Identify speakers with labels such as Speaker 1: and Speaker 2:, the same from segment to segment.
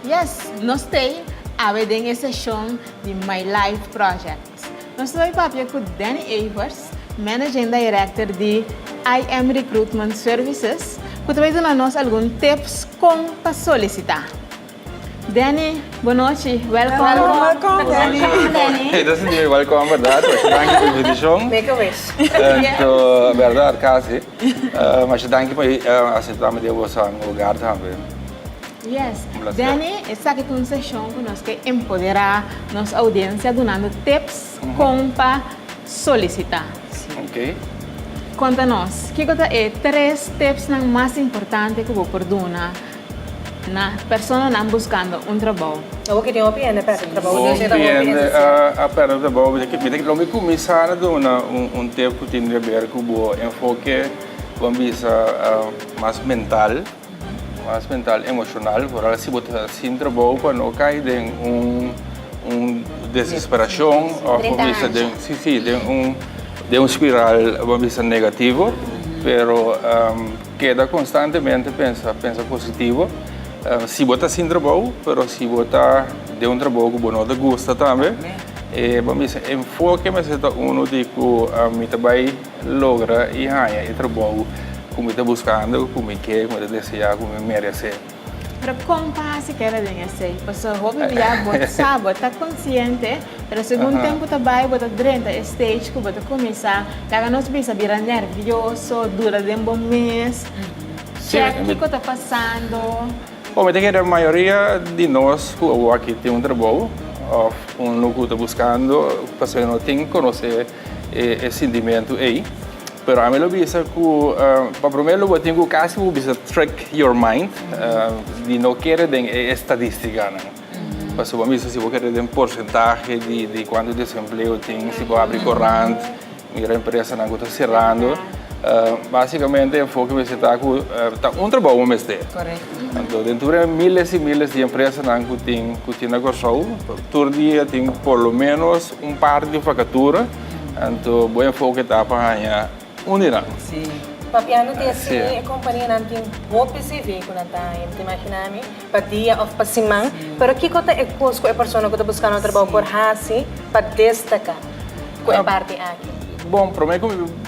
Speaker 1: Yes, nós temos a sessão de My Life Project. Nós estamos papel com Danny Evers, Managing Director de IM Recruitment Services, que vai dar-nos alguns tips como para solicitar. Danny, boa noite.
Speaker 2: Welcome, Danny.
Speaker 3: Hey, dat is niet meer welkom, verdade. Dank je voor de invitation.
Speaker 2: Make a wish.
Speaker 3: Então, verdade, quase. Mas dank je voor aceitar-me de você no lugar também.
Speaker 1: Yes, Danny, essa aqui é uma sessão que nós queremos empoderar nossa audiência, dando tips como para solicitar.
Speaker 3: Ok.
Speaker 1: Conta-nos, que é 3 tips mais importantes que você perdona na pessoa não buscando trabalho?
Speaker 2: Eu queria uma opinião para o trabalho.
Speaker 3: A perna de boa, eu começar a dar tempo que tem a ver com o enfoque, vamos dizer, mais mental, emocional, por se você sem trabalho, para não cair em desesperação, ou vamos dizer, de espiral, vamos dizer, negativo, pero queda constantemente pensa positivo. Se você sem trabalho, mas se você de trabalho que você não gosta também, vamos dizer, enfoque mas é de que também logra e ganha o trabalho que está buscando, como quer, como deseja, como merece.
Speaker 1: Pero como se quer dizer, pessoa hobby via você sabe, está consciente, pero segundo tempo também você durante a stage que você começa, lá nós bisa virar nervioso, dura de mês, check o que está passando.
Speaker 3: Bom, mas a maioria de nós que aqui tem trabalho, ou que está buscando, porque não tem que conhecer esse sentimento aí. Mas a minha visa que, para primeiro, eu tenho que quase trick your mind, de não querer estatística. Porque para mim, se você quer ter porcentagem de quanto desemprego tem, se você abre corrente, a empresa não está cerrando. Basicamente, o enfoque você está com trabalho mês de.
Speaker 2: Correto.
Speaker 3: Então, dentro de milhares e milhares de empresas que têm negócio, todo dia tem pelo menos par de vacaturas. Então, o enfoque está para ganhar dinheiro.
Speaker 2: Sim. Papiano tem assim, a companhia não tem roupa CV que não tem, te imagina-me, para dia ou para semana, mas o que é coisa que a pessoa que está buscando trabalho por assim, para destacar, que é parte aqui.
Speaker 3: Bom, para mim,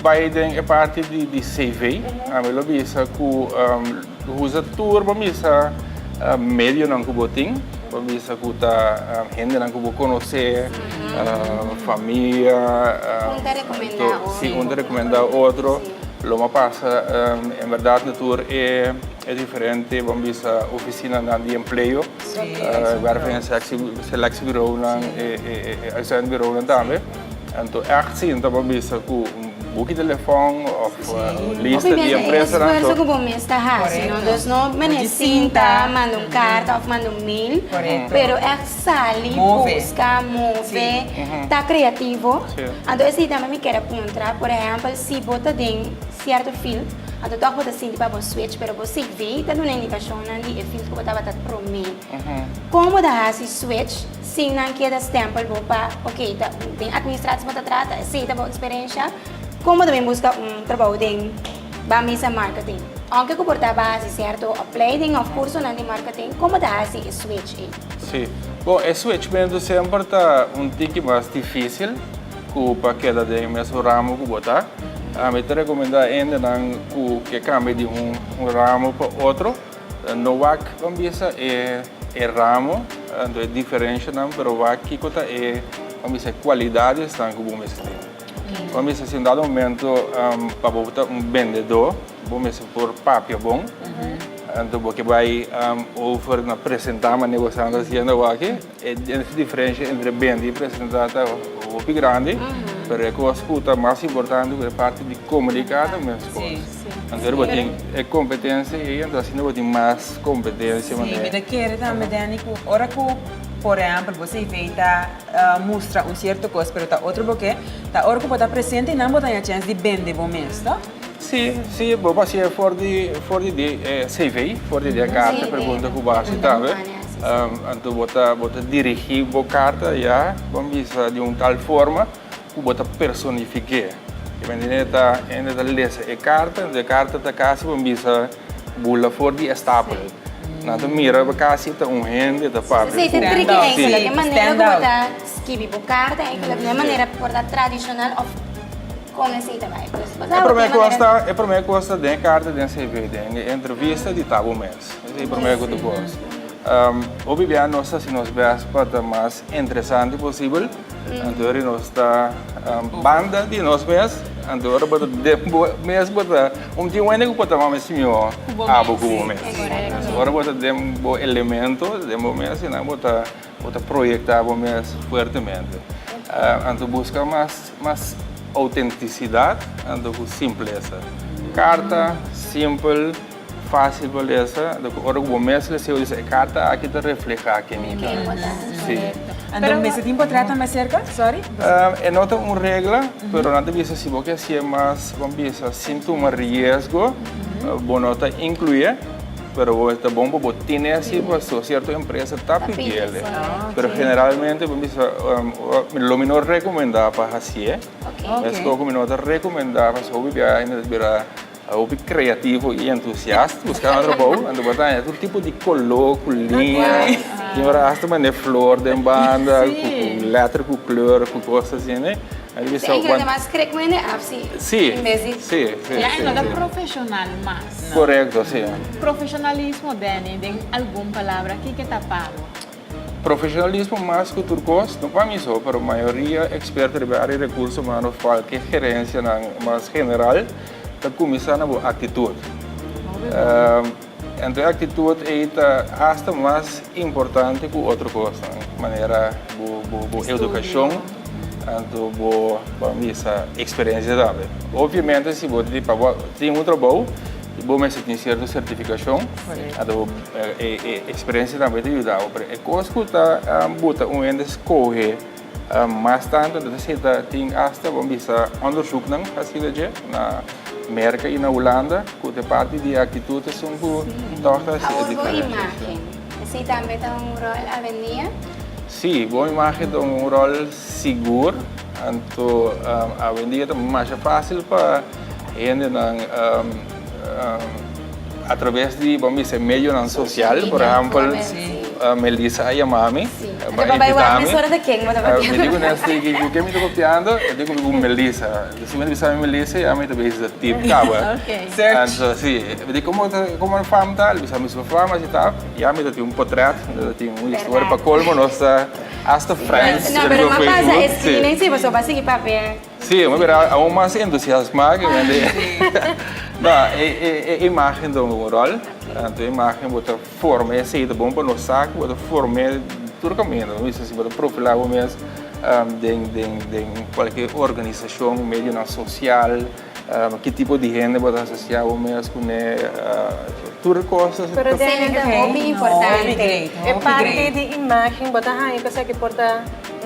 Speaker 3: vai ter parte de CV, a minha visa que usa tudo, para mim, meio não que botem, para mim, que está gente não que vou conhecer, família, se recomendar outro, lo que passa, em verdade, o tour é diferente, vamos dizer, oficina de emprego, waar selectie bureau e uitzendbureau também. Então, echt sim, então vamos dizer que boek telefone of lista de empresa.
Speaker 4: Esfuerzo que vos está haciendo, entonces no me necesita, manda carta o manda mail, pero es salir, busca, mover, está creativo. Entonces, si también me quiere contra, por ejemplo, si vos tem cierto field, então toch você sente para você switch, pero você vê, tá dando indicação de field que você vai estar prometer. Como dá esse switch? Sim, não queda tempo para, ok, tá bem administrado você trata, sim, tá boa experiência. Como também busca trabalho de mesa marketing. Aunque que porta base certo, applying of curso de marketing, como dá esse switch aí?
Speaker 3: Sim. Bom, esse switch sempre está tique mais difícil para queda de mesmo ramo que botar. A mim te recomendo ainda que cambie de ramo para outro. No WAC, vamos dizer, é ramo, é diferente, mas o WAC é, vamos dizer, qualidades que vamos ter. Vamos dizer, em dado momento, para botar vendedor, vamos dizer, por papel bom, então porque vai apresentar uma negociação assim, o WAC, é diferente entre vender e apresentar o grande, mas é coisa mais importante é a parte de comunicar também. Então, eu tenho competência e então assim eu tenho mais competência.
Speaker 5: Sim, eu quero também, Dani, que hora que, por exemplo, você vê mostra certo coisa, mas tá outro porque tá hora que você está presente e não você tem a chance de vender bom mesmo, tá?
Speaker 3: Sim, vou passar fora de CV, fora de carta, pergunta que você também. Então, você dirigir a carta, já, vamos dizer, de uma tal forma que você personifique. Ainda ler a carta está quase, vamos dizer, bula fora de estável. Nanto mira kasi ta gente ta papi.
Speaker 4: Sim, tem trick
Speaker 5: out.
Speaker 4: em
Speaker 5: Sim,
Speaker 4: que maneira
Speaker 5: stand out.
Speaker 4: como tá esquive por carta, em que de maneira por da tradicional of como assim também.
Speaker 3: É para mim gosta de carta de CV, de entrevista de tabo mês. É para mim que eu gosto. Obviamente nós se nos vemos para mais interessante possível. Então nós está banda de nós mês. Então para mês para dia único para mais senhor abo como mês. Agora para dem elemento de mês e não para projetar o mês fortemente. Então busca mais autenticidade ando com simpleza. Carta simples, fácil para ler. Agora o mês se usa carta aqui te reflete aqui nisso. Sim.
Speaker 5: Então, esse tempo trata mais cerca? Sorry?
Speaker 3: É nota uma regra, mas não te visa se você se mais, vamos dizer, sinto um risco, boa nota incluir. Pero é bom para ter assim para certa empresa tá pedindo. Pero generalmente vamos dizer, o menor recomendado para fazer. Mas como nota recomendado para sobre ainda virar criativo e entusiasta, buscar outro bom, ando botar todo tipo de color, com linha, tem hora hasta uma flor de banda, com letra, com cor, com coisas assim, né?
Speaker 4: Sim, que mais creio que é assim.
Speaker 3: Sim.
Speaker 4: Sim.
Speaker 1: É nada profissional mais.
Speaker 3: Correto, sim.
Speaker 1: Profissionalismo, Dani, tem alguma palavra aqui que tá pago?
Speaker 3: Profissionalismo mais que outro coisa, não para mim só, para a maioria experta de área de recursos humanos fala que gerência mais general está começando a atitude. Então a atitude é hasta mais importante que outra coisa, de maneira boa educação, então boa experiência também. Obviamente se você tem um trabalho bom, mas tem certa certificação, então experiência também te ajuda. É coisa que está bota ainda escolher mais tanto, então você tem hasta vamos dizer onderzoek não assim na América e na Holanda, que a parte de atitudes são todas diferentes.
Speaker 4: Imagem. Assim também tem rol avenia?
Speaker 3: Sim, boa imagem tem rol seguro, então a vendia é mais fácil para gente através de, vamos dizer, meio social, por exemplo, Melissa Ayamami.
Speaker 4: Então, vai lá, mas hora da quem?
Speaker 3: Me digo nessa que o que me estou copiando, eu digo com Melissa. Se você sabe Melissa, eu me também esse tipo, caba. Então, sim, eu digo como a fama tal, você sabe sua fama e tal, e a me tem um portrait, tem uma história para colmo nossa hasta friends.
Speaker 4: Não, mas uma passa esse nem se você vai seguir papel.
Speaker 3: Sim, mas era um mais entusiasmado, não, é imagem do rol, então a imagem bota forma, é saída bom para nós saco, bota forma todo caminho, isso assim, bota profilar o mesmo de qualquer organização, meio social, que tipo de gente bota associar o mesmo com tudo coisas.
Speaker 2: Pero
Speaker 4: Dani, é muito importante.
Speaker 2: É parte de imagem, bota eu penso que porta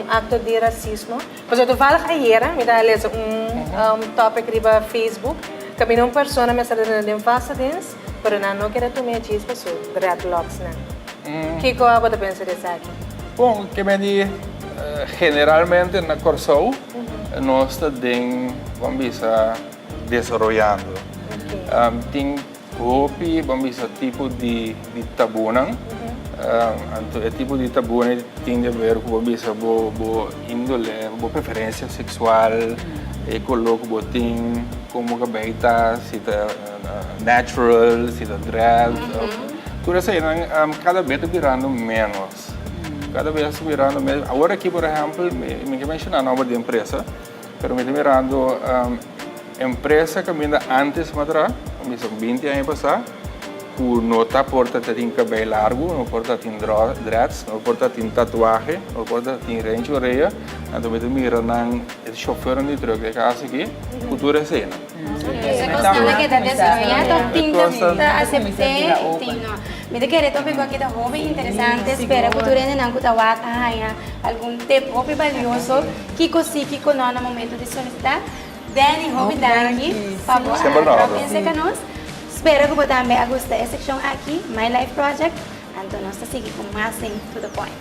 Speaker 2: acto de racismo. Pois eu toevallig ayer, me dá topic riba Facebook, que uma pessoa me está dando fasta dins, pero não quero tomar cheese para dreadlocks não. Que coisa você pensa disso aqui?
Speaker 3: Bom, que me diz, generalmente na Corsou, nós estamos, vamos dizer, desenvolvendo. Tem hopi, vamos dizer, tipo de tabu, não? O tipo de tabu tem a ver com boa índole, boa preferência sexual, coloco botim, como cabelo, se está natural, se está dread. Tudo isso aí, cada vez está virando menos. Cada vez está virando menos. Agora aqui, por exemplo, me mencionar o nome de empresa, mas me está virando empresa que ainda antes, mas 20 anos passados, que não está porta tem cabelo largo, não porta tem dreads, não porta tem tatuagem, não porta tem range orelha, então me mira na chofer de truck de casa aqui, cultura é cena.
Speaker 4: Essa coisa que está desenvolvendo, tinta aceitei, tinta. Me te quero tópico aqui da hobby interessante, espera cultura ainda não custa algum tempo hobby valioso, que consiga que no momento de solicitar, Dani hobby daqui, favor, pensa que nós. Espero que você também goste dessa seção aqui, My Life Project. Então, nós seguimos com mais to the point.